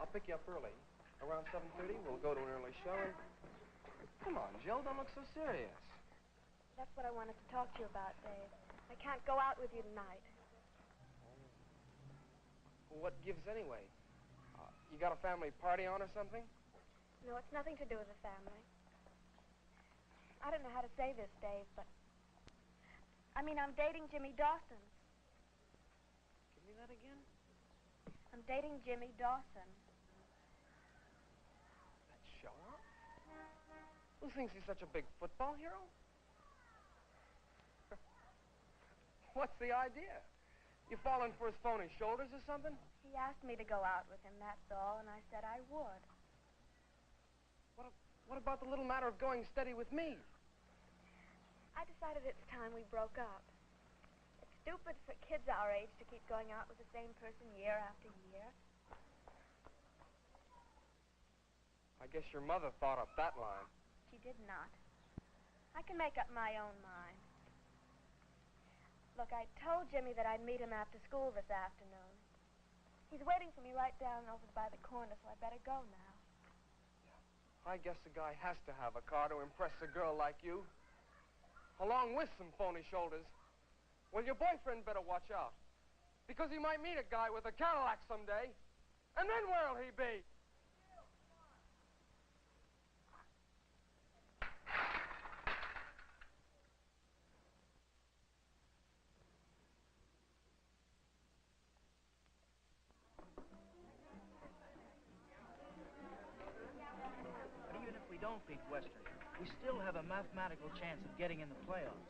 I'll pick you up early. Around 7:30, we'll go to an early show and... Come on, Jill, don't look so serious. That's what I wanted to talk to you about, Dave. I can't go out with you tonight. Well, what gives anyway? You got a family party on or something? No, it's nothing to do with the family. I don't know how to say this, Dave, but... I'm dating Jimmy Dawson. Give me that again? I'm dating Jimmy Dawson. That show-off? Who thinks he's such a big football hero? What's the idea? You falling for his phony shoulders or something? He asked me to go out with him, that's all, and I said I would. What about the little matter of going steady with me? I decided it's time we broke up. It's stupid for kids our age to keep going out with the same person year after year. I guess your mother thought up that line. She did not. I can make up my own mind. Look, I told Jimmy that I'd meet him after school this afternoon. He's waiting for me right down over by the corner, so I better go now. Yeah. I guess a guy has to have a car to impress a girl like you. Along with some phony shoulders. Well, your boyfriend better watch out. Because he might meet a guy with a Cadillac someday. And then where'll he be? But even if we don't beat Western, we still have a mathematical chance of getting in the playoffs.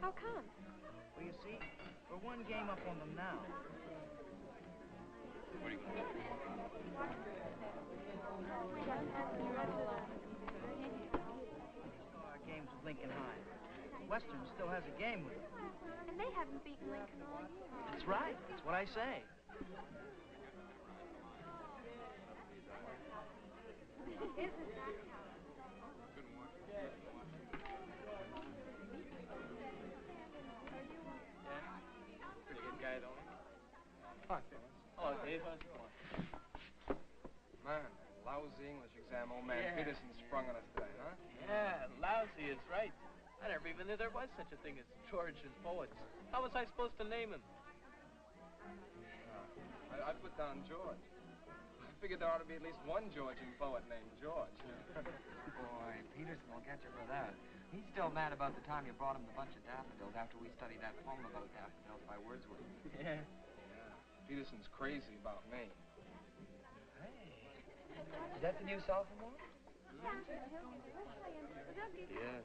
How come? Well, you see, we're one game up on them now. What are you going to do? Our games with Lincoln High. Western still has a game with them. And they haven't beaten Lincoln all year. That's right. That's what I say. Hello, Dave. How's it going? Man, lousy English exam, old man. Yeah. Peterson sprung on us today, huh? Yeah, lousy is right. I never even knew there was such a thing as George and poets. How was I supposed to name him? I put down George. I figured there ought to be at least one Georgian poet named George. Boy, Peterson will get you for that. He's still mad about the time you brought him the bunch of daffodils after we studied that poem about daffodils by Wordsworth. Yeah. Peterson's crazy about me. Hey, is that the new sophomore? Yeah.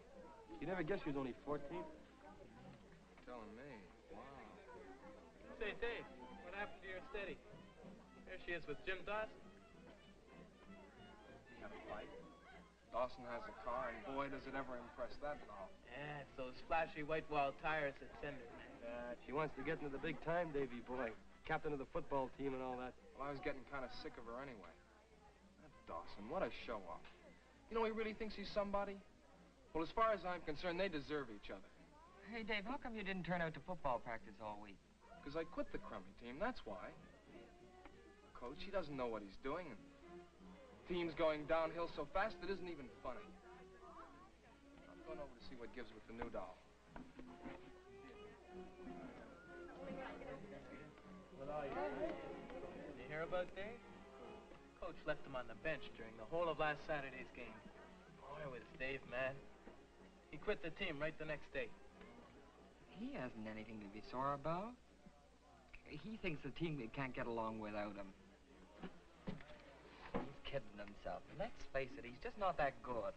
You never guessed she was only 14. Telling me. Wow. Say, Dave, what happened to your steady? There she is with Jim Dawson. Had a fight. Dawson has a car, and boy, does it ever impress that doll. Yeah, it's those flashy white wall tires that send it, man. She wants to get into the big time, Davy boy. Captain of the football team and all that. Well, I was getting kind of sick of her anyway. That Dawson, what a show-off. You know, he really thinks he's somebody? Well, as far as I'm concerned, they deserve each other. Hey, Dave, how come you didn't turn out to football practice all week? Because I quit the crummy team, that's why. Coach, he doesn't know what he's doing. And team's going downhill so fast it isn't even funny. I'm going over to see what gives with the new doll. Did you hear about Dave? Coach left him on the bench during the whole of last Saturday's game. Boy, was Dave mad. He quit the team right the next day. He hasn't anything to be sore about. He thinks the team can't get along without him. He's kidding himself. Let's face it, he's just not that good.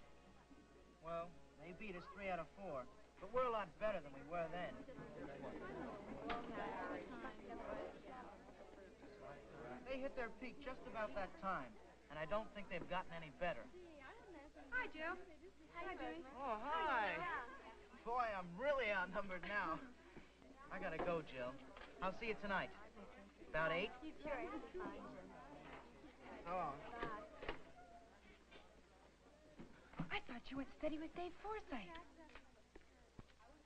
Well, they beat us 3 out of 4, but we're a lot better than we were then. They hit their peak just about that time, and I don't think they've gotten any better. Hi, Jill. How you doing? Oh, hi. Boy, I'm really outnumbered now. I gotta go, Jill. I'll see you tonight. About 8? Sure. Oh. I thought you went steady with Dave Forsythe.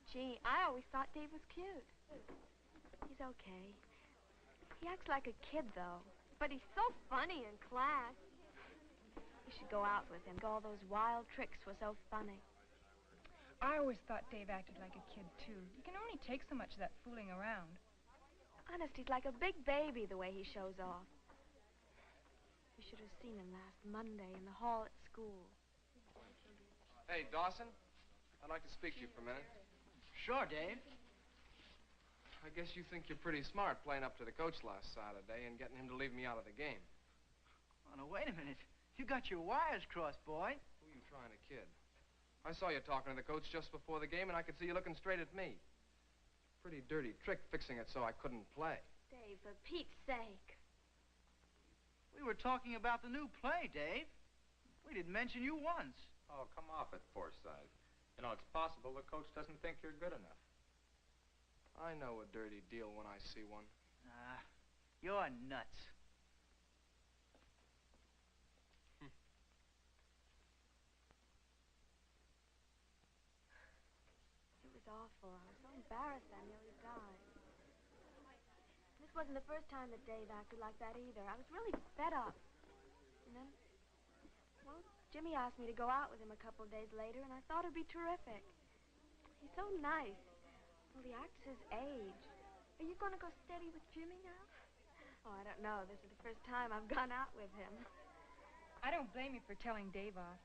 Gee, I always thought Dave was cute. He's okay. He acts like a kid, though. But he's so funny in class. You should go out with him. All those wild tricks were so funny. I always thought Dave acted like a kid, too. You can only take so much of that fooling around. Honest, he's like a big baby the way he shows off. You should have seen him last Monday in the hall at school. Hey, Dawson, I'd like to speak to you for a minute. Sure, Dave. I guess you think you're pretty smart playing up to the coach last Saturday and getting him to leave me out of the game. Oh, now, wait a minute. You got your wires crossed, boy. Who are you trying to kid? I saw you talking to the coach just before the game, and I could see you looking straight at me. Pretty dirty trick fixing it so I couldn't play. Dave, for Pete's sake. We were talking about the new play, Dave. We didn't mention you once. Oh, come off it, Forsythe. You know, it's possible the coach doesn't think you're good enough. I know a dirty deal when I see one. You're nuts. It was awful. I was so embarrassed I nearly died. This wasn't the first time that Dave acted like that either. I was really fed up. And then, well, Jimmy asked me to go out with him a couple days later, and I thought it'd be terrific. He's so nice. Well, he acts his age. Are you going to go steady with Jimmy now? Oh, I don't know. This is the first time I've gone out with him. I don't blame you for telling Dave off.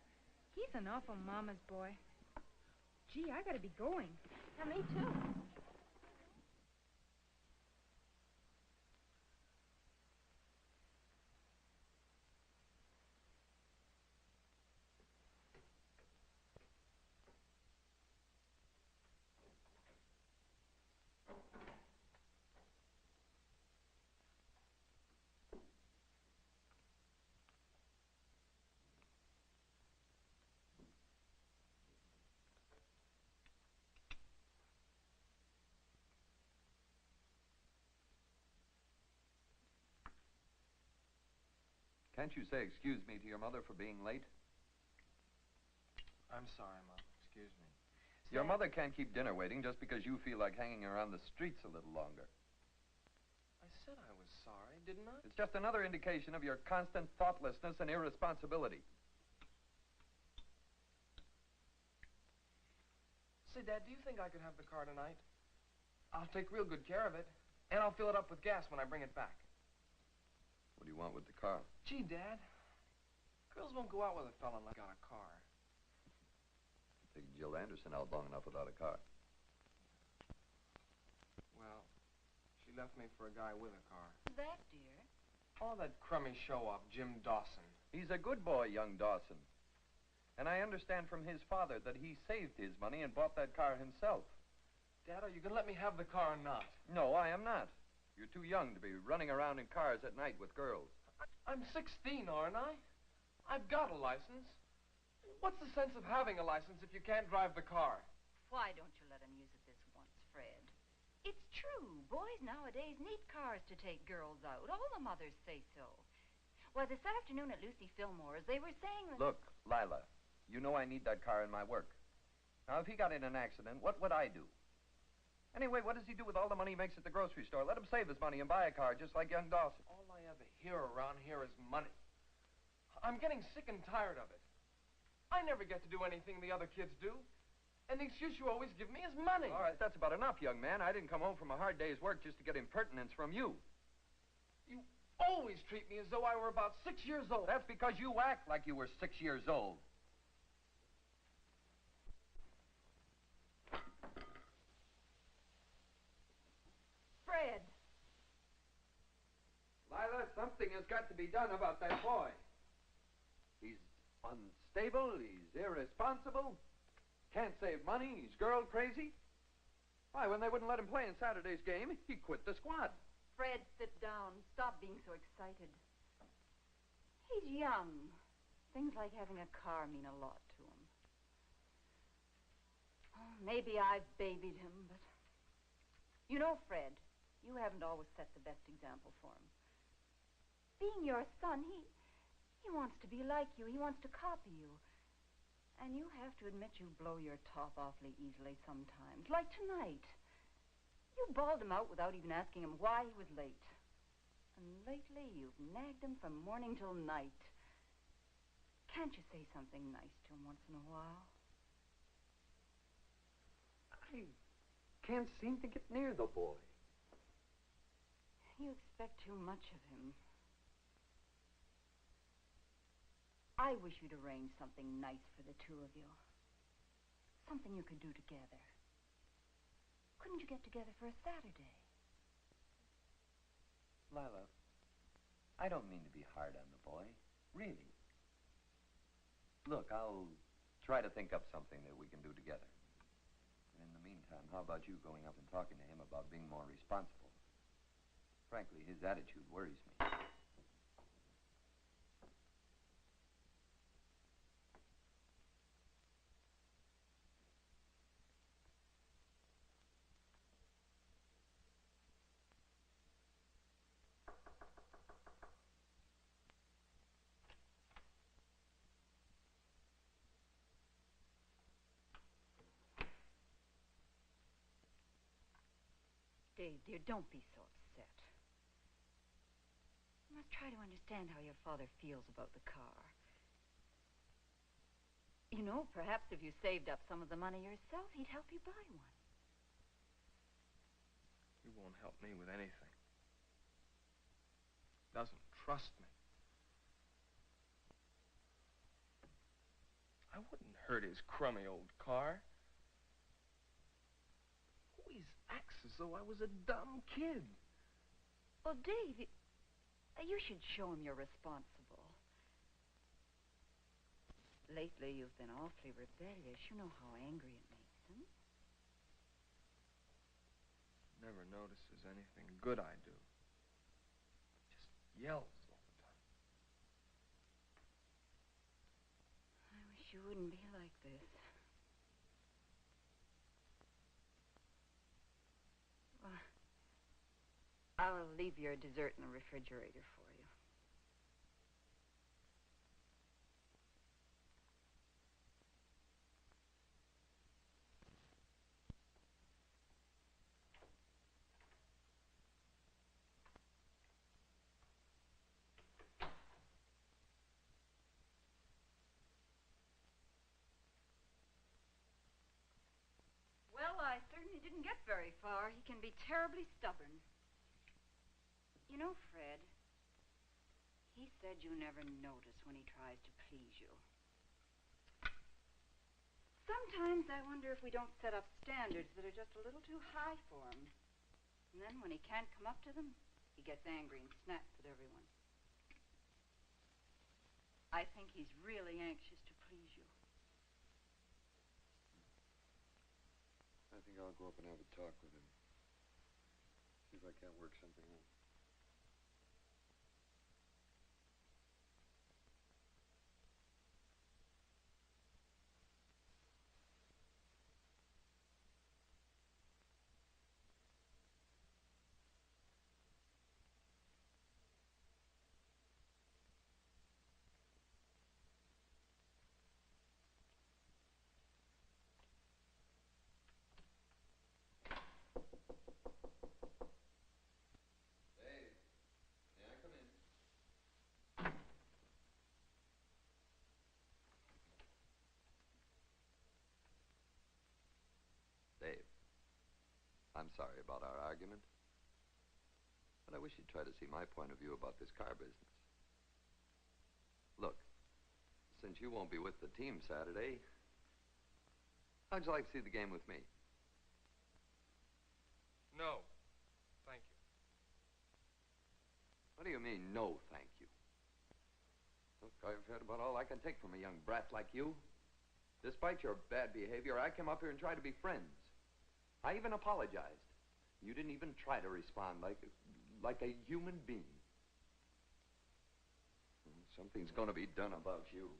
He's an awful mama's boy. Gee, I gotta be going. Yeah, me too. Can't you say excuse me to your mother for being late? I'm sorry, Mom. Excuse me. Your mother can't keep dinner waiting just because you feel like hanging around the streets a little longer. I said I was sorry, didn't I? It's just another indication of your constant thoughtlessness and irresponsibility. Say, Dad, do you think I could have the car tonight? I'll take real good care of it, and I'll fill it up with gas when I bring it back. What do you want with the car? Gee, Dad, girls won't go out with a fella like got a car. Take Jill Anderson out long enough without a car. Well, she left me for a guy with a car. Who's that, dear? Oh, that crummy show-off, Jim Dawson. He's a good boy, young Dawson. And I understand from his father that he saved his money and bought that car himself. Dad, are you going to let me have the car or not? No, I am not. You're too young to be running around in cars at night with girls. I'm 16, aren't I? I've got a license. What's the sense of having a license if you can't drive the car? Why don't you let him use it this once, Fred? It's true. Boys nowadays need cars to take girls out. All the mothers say so. Why, this afternoon at Lucy Fillmore's, they were saying that... Look, Lila, you know I need that car in my work. Now, if he got in an accident, what would I do? Anyway, what does he do with all the money he makes at the grocery store? Let him save his money and buy a car just like young Dawson. All I ever hear around here is money. I'm getting sick and tired of it. I never get to do anything the other kids do. And the excuse you always give me is money. All right, that's about enough, young man. I didn't come home from a hard day's work just to get impertinence from you. You always treat me as though I were about 6 years old. That's because you act like you were 6 years old. Fred! Lila, something has got to be done about that boy. He's unstable, he's irresponsible, can't save money, he's girl crazy. Why, when they wouldn't let him play in Saturday's game, he quit the squad. Fred, sit down. Stop being so excited. He's young. Things like having a car mean a lot to him. Oh, maybe I've babied him, but... You know, Fred, you haven't always set the best example for him. Being your son, he wants to be like you. He wants to copy you. And you have to admit you blow your top awfully easily sometimes. Like tonight. You bawled him out without even asking him why he was late. And lately, you've nagged him from morning till night. Can't you say something nice to him once in a while? I can't seem to get near the boy. You expect too much of him. I wish you'd arrange something nice for the two of you. Something you could do together. Couldn't you get together for a Saturday? Lila, I don't mean to be hard on the boy. Really. Look, I'll try to think up something that we can do together. And in the meantime, how about you going up and talking to him about being more responsible? Frankly, his attitude worries me. Dave, dear, don't be so upset. You must try to understand how your father feels about the car. You know, perhaps if you saved up some of the money yourself, he'd help you buy one. He won't help me with anything. Doesn't trust me. I wouldn't hurt his crummy old car. Always acts as though I was a dumb kid. Well, Dave, you should show him you're responsible. Lately, you've been awfully rebellious. You know how angry it makes him. Never notices anything good I do. Just yells all the time. I wish you wouldn't be like this. Well, I'll leave your dessert in the refrigerator for you. Well, I certainly didn't get very far. He can be terribly stubborn. You know, Fred, he said you never notice when he tries to please you. Sometimes I wonder if we don't set up standards that are just a little too high for him. And then when he can't come up to them, he gets angry and snaps at everyone. I think he's really anxious to please you. I think I'll go up and have a talk with him. See if I can't work something out. Dave, may I come in? Dave, I'm sorry about our argument, but I wish you'd try to see my point of view about this car business. Look, since you won't be with the team Saturday, how'd you like to see the game with me? No, thank you. What do you mean, no, thank you? Look, I've had about all I can take from a young brat like you. Despite your bad behavior, I came up here and tried to be friends. I even apologized. You didn't even try to respond like a human being. Something's going to be done about you.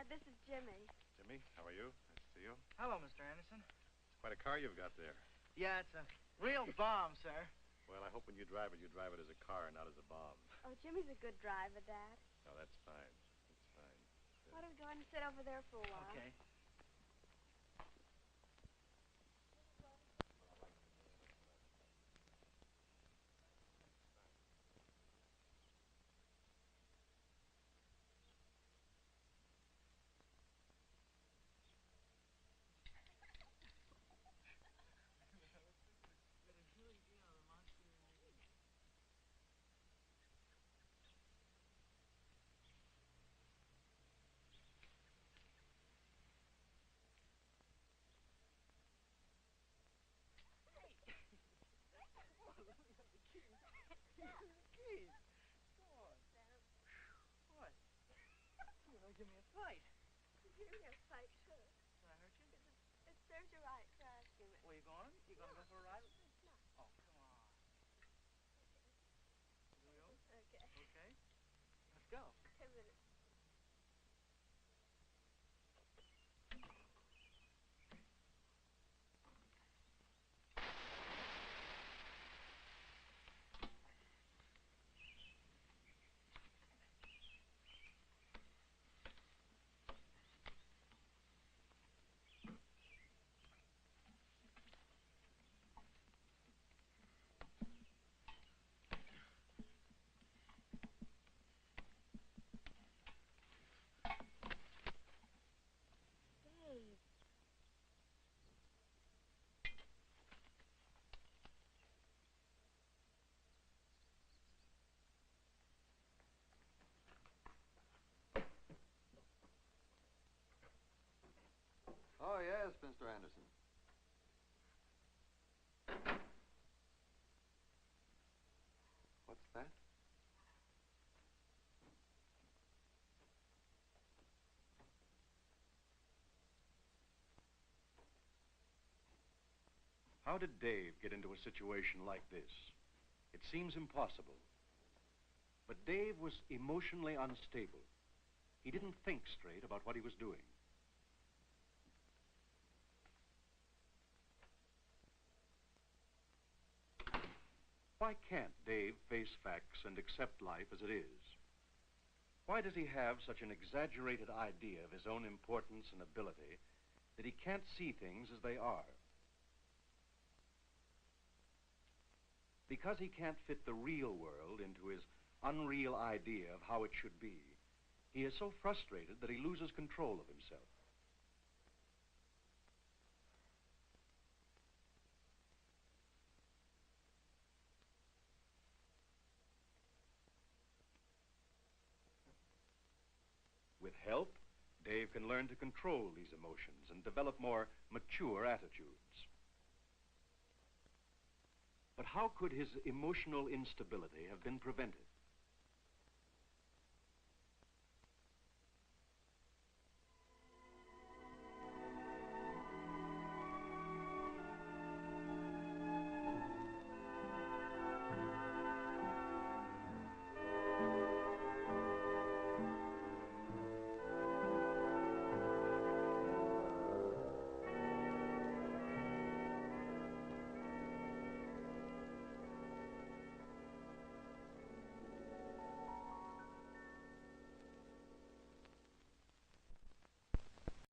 Dad. This is Jimmy. Jimmy, how are you? Nice to see you. Hello, Mr. Anderson. It's quite a car you've got there. Yeah, it's a real bomb, sir. Well, I hope when you drive it as a car, not as a bomb. Oh, Jimmy's a good driver, Dad. No, that's fine. That's fine. Why don't we go ahead and sit over there for a while? Okay. Give me a fight. Give me a fight, too. Did I hurt you? It serves you right for asking me. Where you going? You gonna go for a ride with me? No. Oh, come on. Okay. Okay. Let's go. 10 minutes. Dave. Oh, yes, Mr. Anderson. What's that? How did Dave get into a situation like this? It seems impossible. But Dave was emotionally unstable. He didn't think straight about what he was doing. Why can't Dave face facts and accept life as it is? Why does he have such an exaggerated idea of his own importance and ability that he can't see things as they are? Because he can't fit the real world into his unreal idea of how it should be, he is so frustrated that he loses control of himself. With help, Dave can learn to control these emotions and develop more mature attitudes. But how could his emotional instability have been prevented?